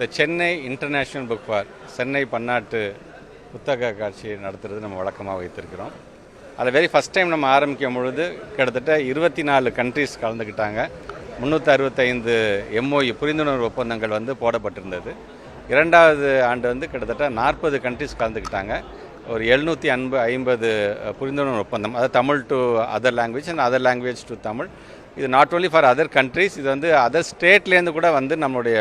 இந்த Chennai international book fair, Chennai பன்னாட்டு புத்தக காட்சி நடத்துறது நம்ம வழக்கமாக வைத்திருக்கிறோம். அதில் வெரி ஃபஸ்ட் டைம் நம்ம ஆரம்பிக்கும் பொழுது கிட்டத்தட்ட 24 கண்ட்ரிஸ் கலந்துக்கிட்டாங்க. 365 MOU புரிந்துணர்வு ஒப்பந்தங்கள் வந்து போடப்பட்டிருந்தது. 2வது ஆண்டு வந்து கிட்டத்தட்ட 40 கண்ட்ரிஸ் கலந்துக்கிட்டாங்க. ஒரு 750 புரிந்துணர்வு ஒப்பந்தம், அதாவது Tamil to other language and other language to Tamil. இது not only for other countries, இது வந்து அதர் ஸ்டேட்லேருந்து கூட வந்து நம்மளுடைய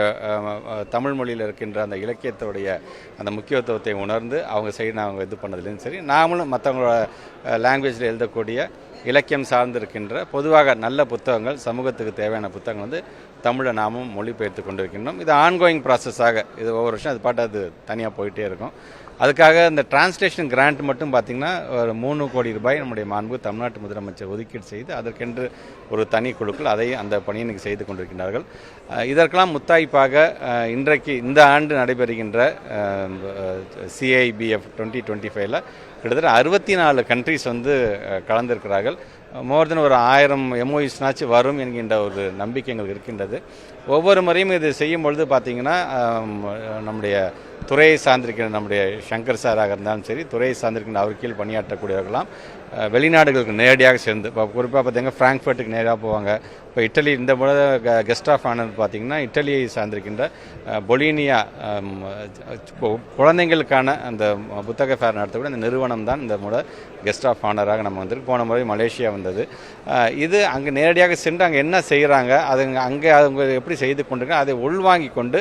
தமிழ் மொழியில் இருக்கின்ற அந்த இலக்கியத்துடைய அந்த முக்கியத்துவத்தை உணர்ந்து அவங்க சைடு அவங்க இது பண்ணதுலேயும் சரி, நாமளும் மற்றவங்களோட லாங்குவேஜில் எழுதக்கூடிய இலக்கியம் சார்ந்திருக்கின்ற பொதுவாக நல்ல புத்தகங்கள், சமூகத்துக்கு தேவையான புத்தகங்கள் வந்து தமிழை நாமும் மொழிபெயர்த்து கொண்டிருக்கின்றோம். இது ஆன்கோயிங் ப்ராசஸாக, இது ஒவ்வொரு வருஷம் அது பாட்டு அது தனியாக போயிட்டே இருக்கும். அதுக்காக இந்த டிரான்ஸ்லேஷன் கிராண்ட் மட்டும் பார்த்திங்கன்னா ஒரு 3 கோடி ரூபாய் நம்முடைய மாண்பு தமிழ்நாட்டு முதலமைச்சர் ஒதுக்கீடு செய்து அதற்கென்று ஒரு தனி குழுக்கள் அந்த பணியை இன்றைக்கி செய்து கொண்டிருக்கின்றார்கள். இதற்கெல்லாம் முத்தாய்ப்பாக இன்றைக்கு இந்த ஆண்டு நடைபெறுகின்ற CIBF 2025 கிட்டத்தட்ட 64 கண்ட்ரிஸ் வந்து கலந்திருக்கிறார்கள். மோர் தென் ஒரு 1000 MOUஸ்னாச்சு வரும் என்கின்ற ஒரு நம்பிக்கை எங்களுக்கு இருக்கின்றது. ஒவ்வொரு முறையும் இது செய்யும் பொழுது பார்த்திங்கன்னா நம்முடைய துறையை சார்ந்திருக்கின்ற நம்முடைய சங்கர் சாராக இருந்தாலும் சரி, துறையை சார்ந்திருக்கின்ற அவர் கீழ் பணியாற்றக்கூடியவர்களாம் வெளிநாடுகளுக்கு நேரடியாக சேர்ந்து, இப்போ குறிப்பாக பார்த்தீங்கன்னா ஃப்ராங்க்ஃபர்ட்டுக்கு நேராக போவாங்க. இப்போ இட்டலி இந்த முறை கெஸ்ட் ஆஃப் ஆனர் பார்த்திங்கன்னா இட்டலியை சார்ந்திருக்கின்ற பொலினியா குழந்தைங்களுக்கான அந்த புத்தக ஃபேர் நடத்தக்கூடிய அந்த நிறுவனம் தான் இந்த முறை கெஸ்ட் ஆஃப் ஆனராக நம்ம வந்துருக்கு. போன முறை மலேசியா வந்தது. இது அங்கே நேரடியாக சென்று அங்கே என்ன செய்கிறாங்க, அது அங்கே அவங்க எப்படி செய்து கொண்டிருக்காங்க, அதை உள்வாங்கி கொண்டு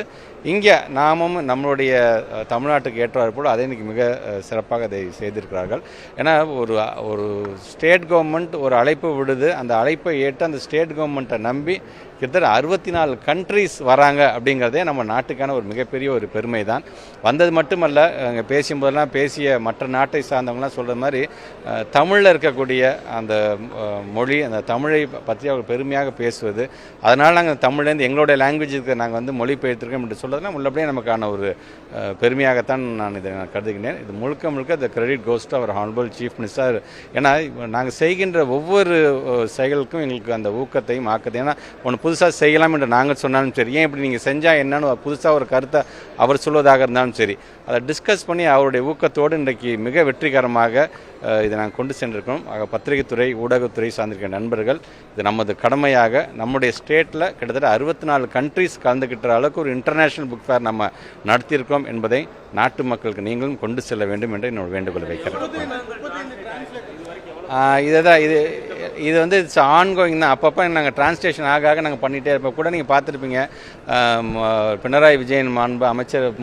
இங்கே நாமும் நம்மளுடைய தமிழ்நாட்டுக்கு ஏற்றாறு போல் அதை இன்றைக்கி மிக சிறப்பாக அதை செய்திருக்கிறார்கள். ஏன்னா ஒரு ஸ்டேட் கவர்மெண்ட் ஒரு அழைப்பு விடுது, அந்த அழைப்பை ஏற்று அந்த ஸ்டேட் கவர்மெண்ட்டை நம்பி கிட்டத்தட்ட 64 கண்ட்ரிஸ் வராங்க அப்படிங்கிறதே நம்ம நாட்டுக்கான ஒரு மிகப்பெரிய ஒரு பெருமை தான். வந்தது மட்டுமல்ல, அங்கே பேசும்போதெல்லாம் பேசிய மற்ற நாட்டை சார்ந்தவங்களாம் சொல்கிற மாதிரி தமிழில் இருக்கக்கூடிய அந்த மொழி, அந்த தமிழை பற்றி அவர் பெருமையாக பேசுவது, அதனால் நாங்கள் தமிழ்லேருந்து எங்களுடைய லாங்குவேஜுக்கு நாங்கள் வந்து மொழிபெயர்த்திருக்கோம் என்று சொல்கிறதுனா உள்ளபடியே நமக்கான ஒரு பெருமையாகத்தான் நான் இதை கருதுகிறேன். இது முழுக்க the credit goes to our honourable chief minister. ஏன்னா நாங்கள் செய்கின்ற ஒவ்வொரு செயல்களுக்கும் எங்களுக்கு அந்த ஊக்கத்தையும் ஆக்கத்தையும், ஏன்னா ஒன்று புதுசாக செய்யலாம் என்று நாங்கள் சொன்னாலும் சரி, ஏன் இப்படி நீங்கள் செஞ்சால் என்னன்னு புதுசாக ஒரு கருத்தை அவர் சொல்வதாக இருந்தாலும் சரி, அதை டிஸ்கஸ் பண்ணி அவருடைய ஊக்கத்தோடு இன்றைக்கு மிக வெற்றிகரமாக இதை நாங்கள் கொண்டு சென்றிருக்கோம். பத்திரிகை துறை, ஊடகத்துறை சார்ந்திருக்கிற நண்பர்கள், இது நமது கடமையாக நம்முடைய ஸ்டேட்டில் கிட்டத்தட்ட 64 கண்ட்ரிஸ் கலந்துக்கிட்ட அளவுக்கு ஒரு இன்டர்நேஷ்னல் புக் ஃபேர் நம்ம நடத்தியிருக்கோம் என்பதை நாட்டு மக்களுக்கு நீங்களும் கொண்டு செல்ல வேண்டும் என்று என்னோட வேண்டுகோளை வைக்கிறேன். இது வந்து இட்ஸ் ஆன்கோயிங் தான். அப்பப்போ நாங்கள் டிரான்ஸ்லேஷன் ஆக நாங்கள் பண்ணிகிட்டே இருப்போம். கூட நீங்கள் பார்த்துருப்பீங்க, பினராயி விஜயன் மாண்பு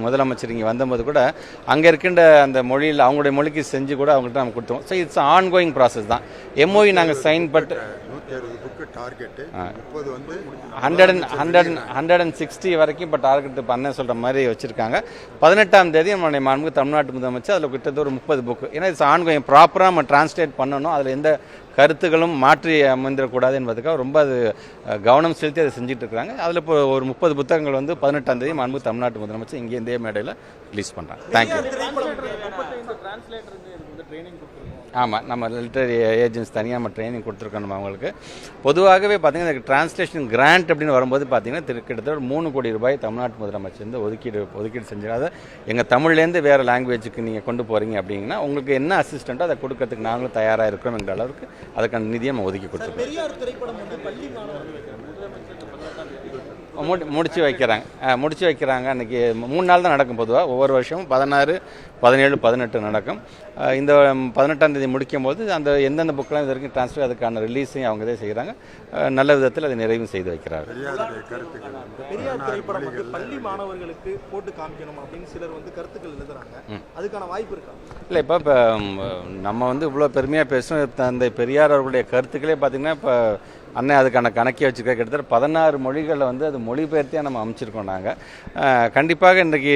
முதலமைச்சர் இங்கே வந்தபோது கூட அங்கே இருக்கின்ற அந்த மொழியில் அவங்களுடைய மொழிக்கு செஞ்சு கூட அவங்கள்ட்ட நம்ம கொடுத்தோம். ஸோ இட்ஸ் ஆன்கோயிங் ப்ராசஸ் தான். MOU நாங்கள் சைன் பட்டு 160 வரைக்கும் இப்போ டார்கெட் பண்ண சொல்கிற மாதிரி வச்சுருக்காங்க. 18ஆம் தேதி நம்மளுடைய மாண்பு தமிழ்நாட்டு முதலமைச்சர் அதில் கிட்டத்தட்ட ஒரு 30 புக்கு. ஏன்னா இட்ஸ் ஆன்கோயிங், ப்ராப்பராக நம்ம டிரான்ஸ்லேட் பண்ணணும், அதில் எந்த கருத்துக்களும் மாற்றி அமைந்திடக்கூடாது என்பதுக்காக ரொம்ப அது கவனம் செலுத்தி அதை செஞ்சுட்டு இருக்கிறாங்க. அதில் இப்போ ஒரு 30 புத்தகங்கள் வந்து 18ஆம் தேதி மாண்பு தமிழ்நாட்டு முதலமைச்சர் இங்கே இந்த மேடையில் ரிலீஸ் பண்ணுறாங்க. தேங்க்யூ. ஆமாம், நம்ம லிட்டரரி ஏஜென்ட்ஸ் தனியாக நம்ம ட்ரைனிங் கொடுத்துருக்கோம். நம்ம அவங்களுக்கு பொதுவாகவே பார்த்திங்கன்னா கிரான்ஸ்லேஷன் கிராண்ட் அப்படின்னு வரும்போது பார்த்திங்கன்னா கிட்டத்தட்ட ஒரு 3 கோடி ரூபாய் தமிழ்நாட்டு முதலமைச்சர் வந்து ஒதுக்கீடு செஞ்சிடாத எங்கள் தமிழ்லேருந்து வேறு லாங்குவேஜுக்கு நீங்கள் கொண்டு போகிறீங்க அப்படிங்கன்னா உங்களுக்கு என்ன அசிஸ்டண்ட்டோ அதை கொடுக்கறதுக்கு நாங்களும் தயாராக இருக்கிறோம் என்ற அளவுக்கு அதுக்கான நிதியை நம்ம ஒதுக்கி கொடுத்துருக்கோம். முடிச்சு வைக்கிறாங்க. அன்றைக்கி 3 நாள் தான் நடக்கும். பொதுவாக ஒவ்வொரு வருஷமும் 16, 17, 18 நடக்கும். இந்த 18ஆம் தேதி முடிக்கும் போது அந்த எந்தெந்த புக்கெலாம் இது வரைக்கும் ட்ரான்ஸ்ஃபர் அதுக்கான ரிலீஸையும் அவங்க தான் செய்கிறாங்க. நல்ல விதத்தில் அதை நிறைவும் செய்து வைக்கிறார்கள். பெரியார் திரைப்படம் வந்து பள்ளி மாணவர்களுக்கு போட்டு காமிக்கணும் அப்படின்னு சிலர் வந்து கருத்துக்கள் எழுதுறாங்க. அதுக்கான வாய்ப்பு இருக்கா? இல்லை, இப்போ நம்ம வந்து இவ்வளோ பெருமையாக பேசுகிறோம். அந்த பெரியார் அவர்களுடைய கருத்துக்களே பார்த்திங்கன்னா இப்போ அண்ணன் அதுக்கான கணக்கே வச்சுருக்க கிட்டத்தட்ட 16 மொழிகளில் வந்து அது மொழிபெயர்த்தியாக நம்ம அமைச்சிருக்கோம். நாங்கள் கண்டிப்பாக இன்றைக்கி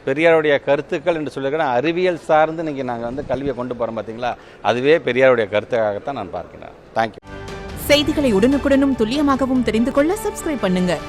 பெரியாருடைய கருத்துக்கள் என்று சொல்லியிருக்கிற அறிவியல் சார்ந்து இன்றைக்கி நாங்கள் வந்து கல்வியை கொண்டு போகிறோம். பார்த்தீங்களா, அதுவே பெரியாருடைய கருத்துக்காகத்தான் நான் பார்க்கிறேன். தேங்க்யூ. செய்திகளை உடனுக்குடனும் துல்லியமாகவும் தெரிந்து கொள்ள சப்ஸ்கிரைப் பண்ணுங்கள்.